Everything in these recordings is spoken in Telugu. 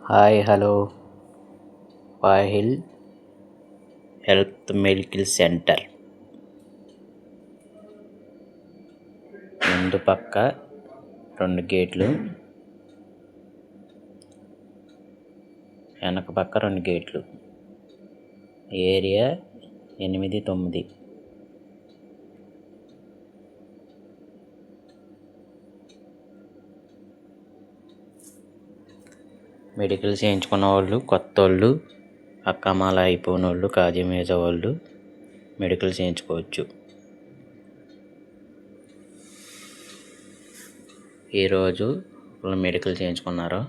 Hi hello Pahil health medical centre ముందు పక్క 2 గేట్లు, వెనక పక్క 2 గేట్లు. ఏరియా 8-9. మెడికల్ చేయించుకున్న వాళ్ళు, కొత్త వాళ్ళు, అక్కమాల అయిపోయిన వాళ్ళు, కాజీ మీద వాళ్ళు మెడికల్ చేయించుకోవచ్చు. ఈరోజు మెడికల్ చేయించుకున్నారు.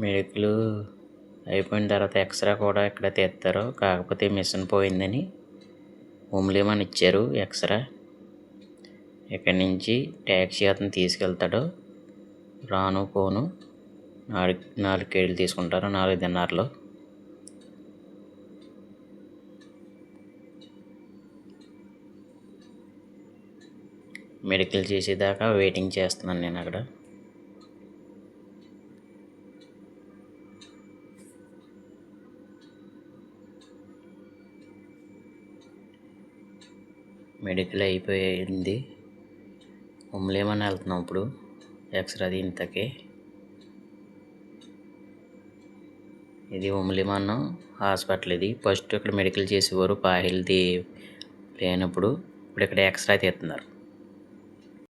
మెడికల్ అయిపోయిన తర్వాత ఎక్స్రే కూడా ఇక్కడ తీస్తారు. కాకపోతే మిషన్ పోయిందని ఉమ్లేమని ఇచ్చారు ఎక్స్రే. ఇక్కడి నుంచి ట్యాక్సీ అతను తీసుకెళ్తాడు. రాను పోను 4 కేజీలు తీసుకుంటారు 4:30లో. మెడికల్ చేసేదాకా వెయిటింగ్ చేస్తున్నాను నేను అక్కడ. మెడికల్ అయిపోయింది. ఉమ్లేమని వెళ్తున్నాం ఇప్పుడు ఎక్స్రే ఇంతకి. ఇది ఉమ్లిమన్ హాస్పిటల్. ఇది ఫస్ట్ ఇక్కడ మెడికల్ చేసేవారు పాహిల్ది లేనప్పుడు. ఇప్పుడు ఇక్కడ ఎక్స్రే తీస్తున్నారు.